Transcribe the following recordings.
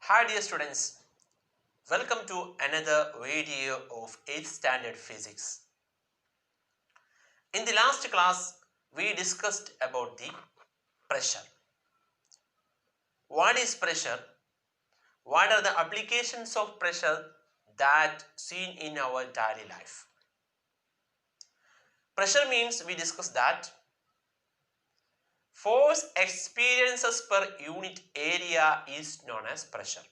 Hi dear students, welcome to another video of 8th standard physics. In the last class, we discussed about the pressure. What is pressure? What are the applications of pressure that seen in our daily life? Pressure means we discussed that force experiences per unit area is known as pressure.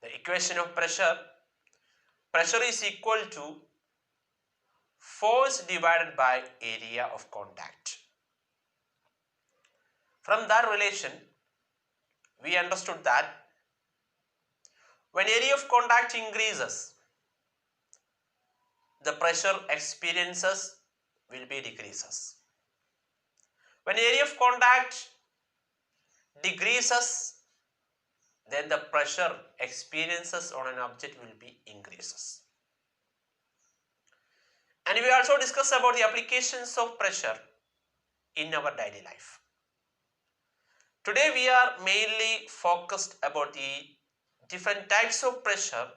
The equation of pressure is equal to force divided by area of contact. From that relation, we understood that when area of contact increases, the pressure experiences will be decreases. When area of contact decreases, then the pressure experiences on an object will be increases. And we also discussed about the applications of pressure in our daily life. Today we are mainly focused about the different types of pressure.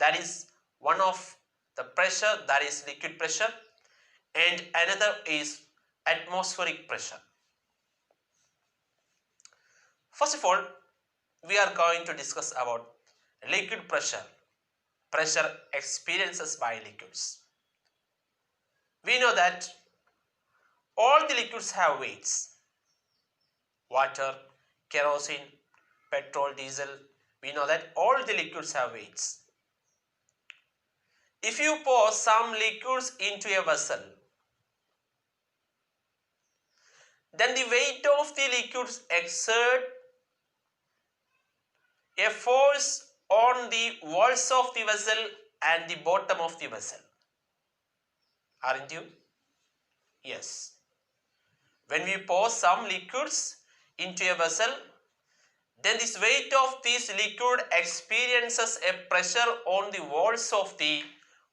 That is one of the pressure, that is liquid pressure, and another is atmospheric pressure. First of all, we are going to discuss about liquid pressure experiences by liquids. We know that all the liquids have weights. Water, kerosene, petrol, diesel. We know that all the liquids have weights. If you pour some liquids into a vessel, then the weight of the liquids exert a force on the walls of the vessel and the bottom of the vessel. Aren't you? Yes. When we pour some liquids into a vessel, then this weight of this liquid experiences a pressure on the walls of the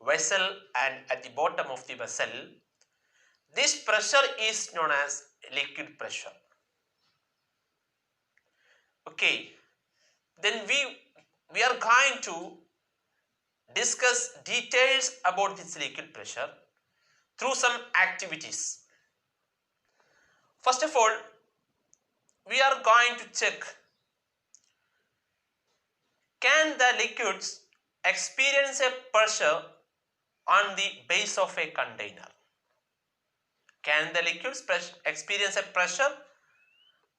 vessel and at the bottom of the vessel. This pressure is known as liquid pressure. Okay, then we are going to discuss details about this liquid pressure through some activities. First of all, we are going to check, can the liquids experience a pressure on the base of a container? Can the liquids experience a pressure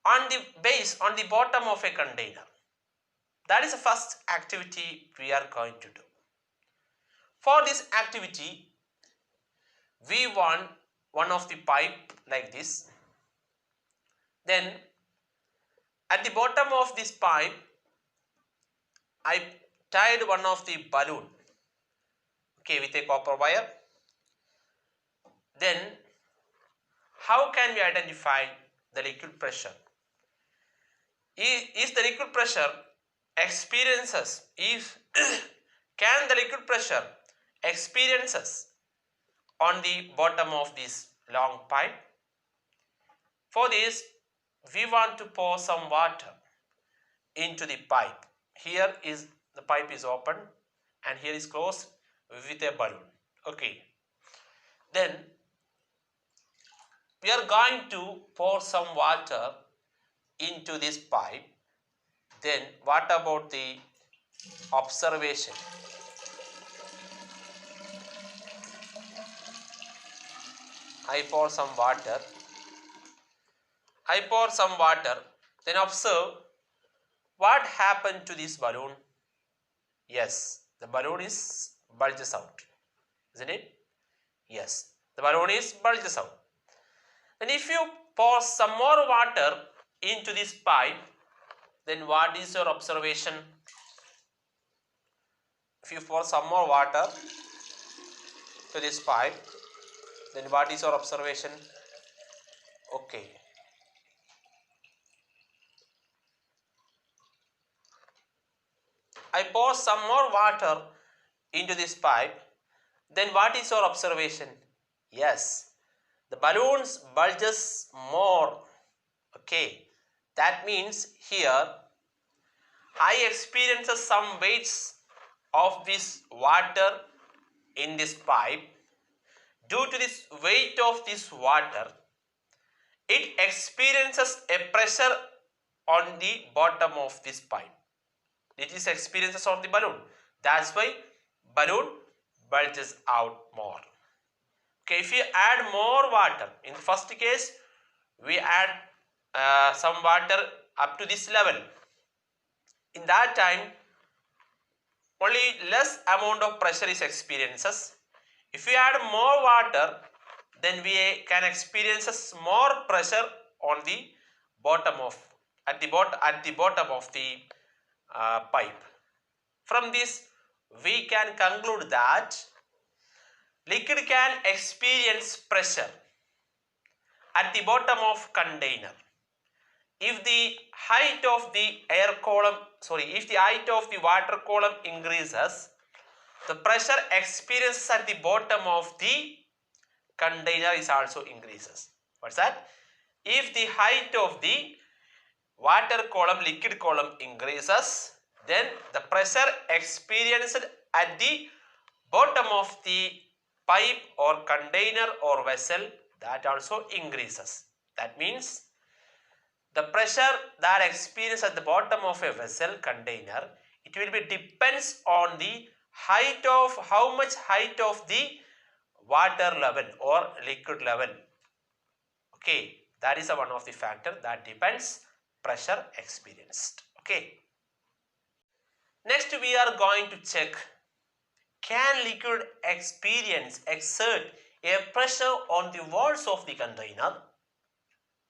on the base, on the bottom of a container? That is the first activity we are going to do. For this activity, we want one of the pipe like this. Then at the bottom of this pipe, I tied one of the balloon, okay, with a copper wire. Then how can we identify the liquid pressure? Is the liquid pressure experiences, can the liquid pressure experiences on the bottom of this long pipe? For this, we want to pour some water into the pipe. Here is the pipe is open and here is closed with a balloon. Okay. Then we are going to pour some water into this pipe. Then what about the observation? I pour some water. Then observe what happened to this balloon. Yes, the balloon is bulges out, isn't it? Yes, the balloon is bulges out. And if you pour some more water into this pipe, then what is your observation? If you pour some more water to this pipe, then what is your observation? Okay. I pour some more water into this pipe, then what is your observation? Yes, the balloon bulges more. Okay, that means here I experiences some weights of this water in this pipe. Due to this weight of this water, it experiences a pressure on the bottom of this pipe. It is experiences on the balloon. That's why balloon bulges out more. Okay, if you add more water, in the first case, we add some water up to this level. In that time, only less amount of pressure is experiences. If we add more water, then we can experience more pressure on the bottom of at the bottom of the pipe. From this, we can conclude that liquid can experience pressure at the bottom of container if the height of the if the height of the water column increases, the pressure experienced at the bottom of the container is also increases. What's that? If the height of the water column, liquid column increases, then the pressure experienced at the bottom of the pipe or container or vessel, that also increases. That means the pressure that experienced at the bottom of a vessel container, it will be depends on the height of how much height of the water level or liquid level. Okay, that is one of the factor that depends pressure experienced. Okay. Next we are going to check, can liquid exert a pressure on the walls of the container?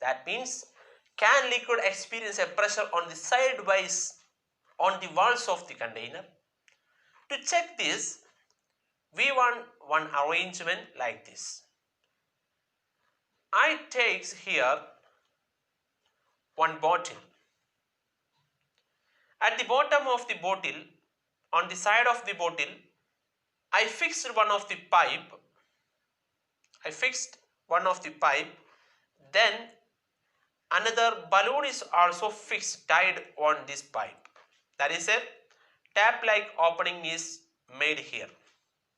That means, can liquid experience a pressure on the sidewise on the walls of the container? To check this, we want one arrangement like this. I takes here one bottle. At the bottom of the bottle, on the side of the bottle, I fixed one of the pipe. Then another balloon is also fixed, tied on this pipe. That is a tap-like opening is made here.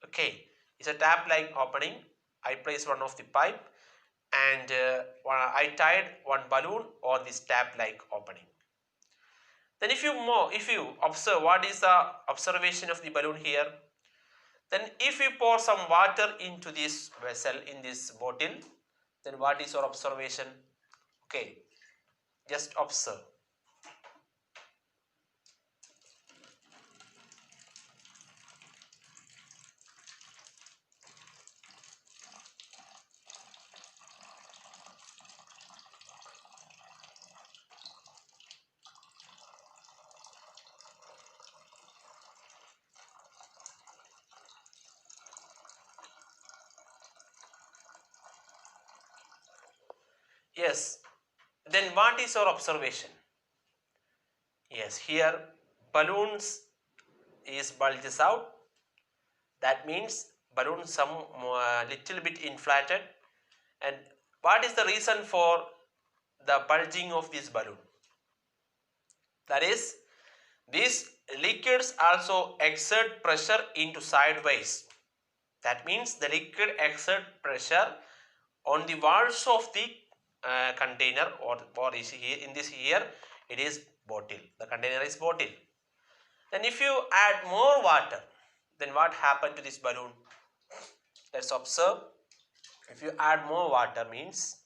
Okay, it's a tap-like opening. I place one of the pipe and I tied one balloon on this tap-like opening. Then if you observe, what is the observation of the balloon here? Then if you pour some water into this vessel, in this bottle, then what is your observation? Okay, just observe. Yes, then what is your observation? Yes, here balloons is bulges out. That means balloon some little bit inflated. And what is the reason for the bulging of this balloon? That is, these liquids also exert pressure into sideways. That means the liquid exert pressure on the walls of the container, or is here in this here it is bottle. The container is bottle. Then if you add more water, then what happened to this balloon? Let's observe. If you add more water means,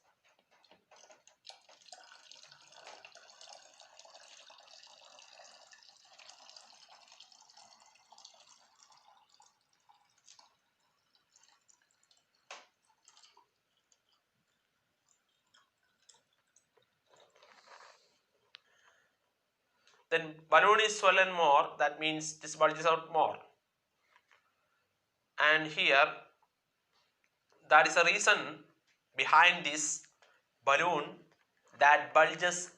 then balloon is swollen more. That means this bulges out more. And here, that is a reason behind this balloon that bulges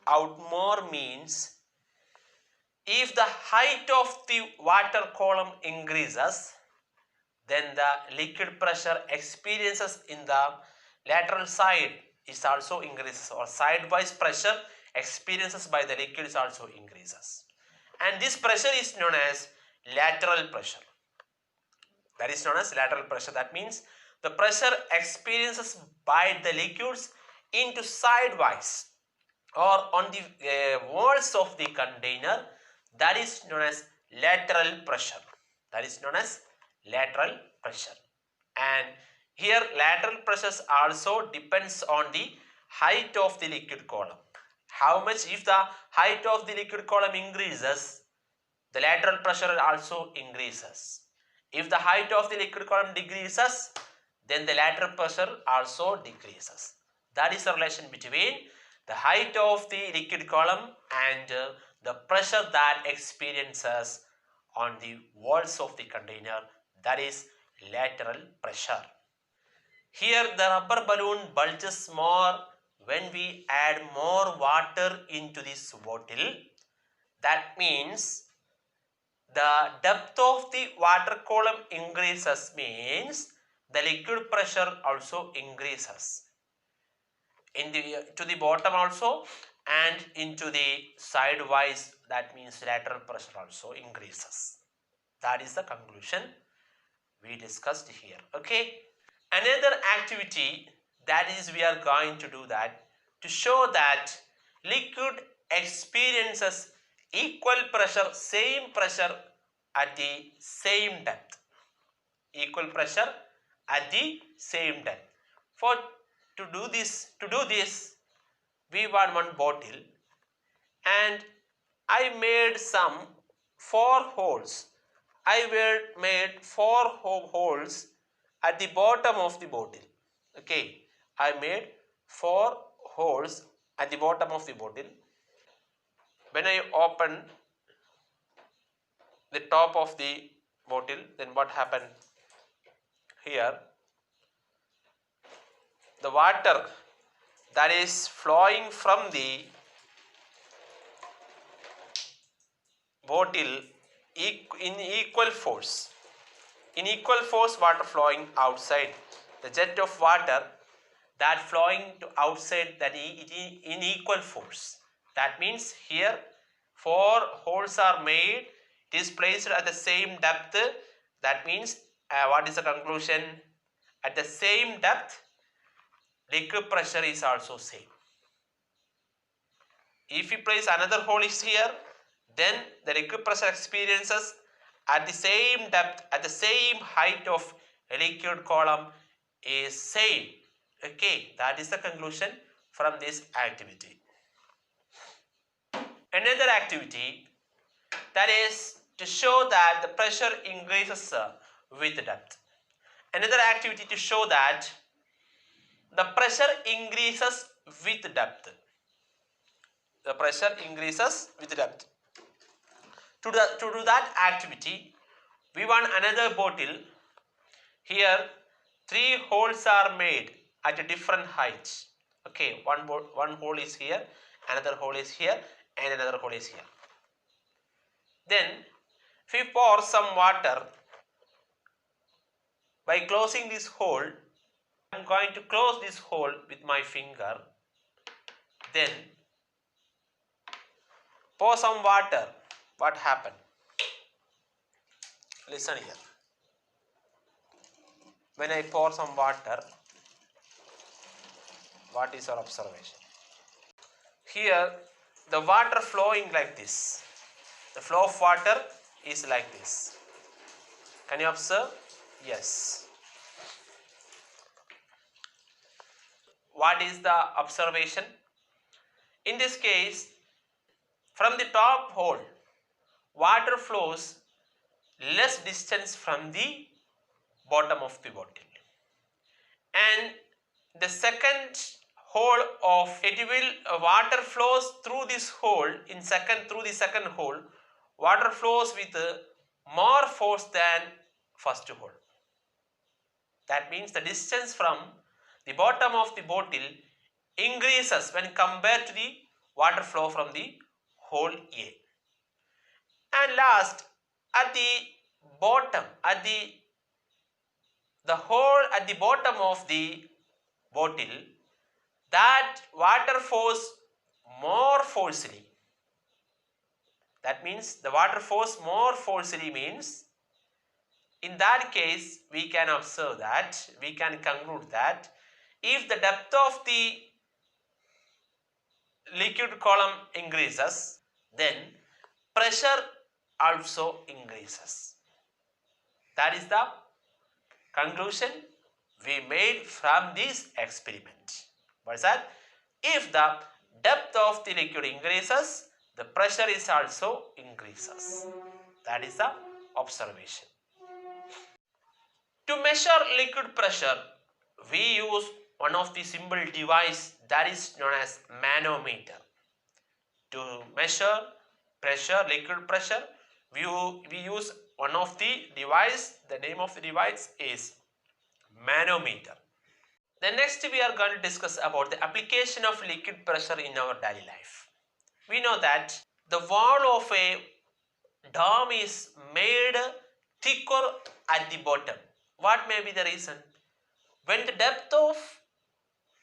out more means, if the height of the water column increases, then the liquid pressure experiences in the lateral side is also increases, or sidewise pressure experiences by the liquids also increases. and this pressure is known as lateral pressure. That is known as lateral pressure. That means the pressure experiences by the liquids into sidewise or on the walls of the container, that is known as lateral pressure. That is known as lateral pressure. And here lateral pressures also depends on the height of the liquid column. How much? If the height of the liquid column increases, the lateral pressure also increases. If the height of the liquid column decreases, then the lateral pressure also decreases. That is the relation between the height of the liquid column and the pressure that experiences on the walls of the container, that is lateral pressure. Here the rubber balloon bulges more when we add more water into this bottle. That means the depth of the water column increases, means the liquid pressure also increases in the to the bottom also and into the sidewise, that means lateral pressure also increases. That is the conclusion we discussed here. Okay, another activity that is we are going to do that to show that liquid experiences equal pressure, same pressure at the same depth. Equal pressure at the same depth. For to do this, we want one bottle and I made some 4 holes. I made 4 holes at the bottom of the bottle. Okay, I made 4 holes at the bottom of the bottle. When I open the top of the bottle, then what happened here? The water that is flowing from the bottle in equal force. In equal force, water flowing outside. The jet of water that flowing to outside, that in equal force. That means here 4 holes are made. It is placed at the same depth. That means what is the conclusion? At the same depth, liquid pressure is also same. If you place another hole is here, then the liquid pressure experiences at the same depth, at the same height of a liquid column is same. Okay, that is the conclusion from this activity. Another activity, that is to show that the pressure increases with depth. Another activity to show that the pressure increases with depth. The pressure increases with depth. To do that activity, we want another bottle. Here 3 holes are made at a different height. Okay, one hole is here, another hole is here, and another hole is here. Then if we pour some water by closing this hole, I am going to close this hole with my finger. Then pour some water. What happened? Listen here. When I pour some water, what is your observation? Here the water flowing like this. The flow of water is like this. Can you observe? Yes. What is the observation? In this case, from the top hole, water flows less distance from the bottom of the bottle, and the second hole of it will water flows through this hole through the second hole, water flows with more force than first hole. That means the distance from the bottom of the bottle increases when compared to the water flow from the hole A. And last, at the bottom, at the hole at the bottom of the bottle, that water flows more forcefully. That means the water flows more forcefully means, in that case we can observe that, we can conclude that if the depth of the liquid column increases, then pressure also increases. That is the conclusion we made from this experiment. What is that? If the depth of the liquid increases, the pressure is also increases. That is the observation. To measure liquid pressure, we use one of the simple device that is known as manometer. To measure pressure, liquid pressure, we use one of the device. The name of the device is manometer. Then next we are going to discuss about the application of liquid pressure in our daily life. We know that the wall of a dam is made thicker at the bottom. What may be the reason? When the depth of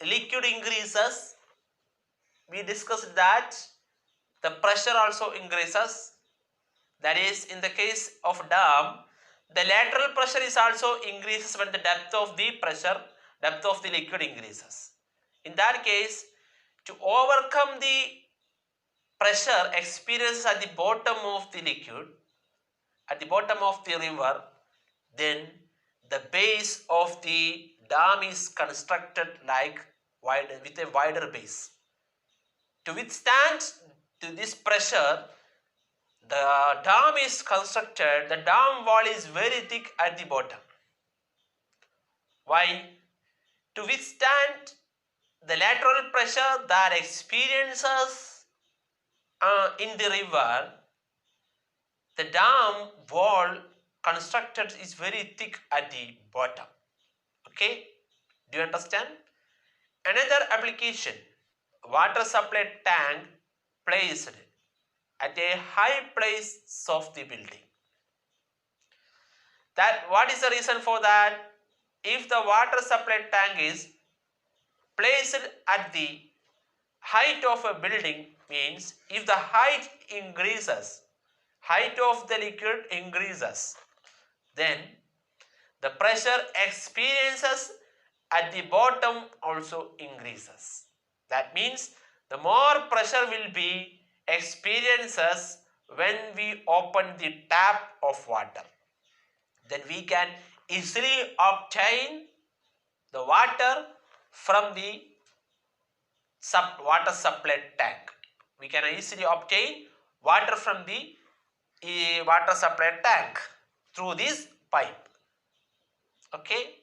liquid increases, we discussed that the pressure also increases. That is, in the case of dam, the lateral pressure is also increases when the depth of the pressure, depth of the liquid increases. In that case, to overcome the pressure experienced at the bottom of the liquid, at the bottom of the river, then the base of the dam is constructed like with a wider base. To withstand to this pressure, the dam is constructed, the dam wall is very thick at the bottom. Why? To withstand the lateral pressure that experiences in the river, the dam wall constructed is very thick at the bottom. Okay, do you understand? Another application, water supply tank placed at a high place of the building. That what is the reason for that? If the water supply tank is placed at the height of a building, means if the height increases, height of the liquid increases, then the pressure experiences at the bottom also increases. That means the more pressure will be experiences when we open the tap of water. Then we can easily obtain the water from the water supply tank. We can easily obtain water from the water supply tank through this pipe. Okay.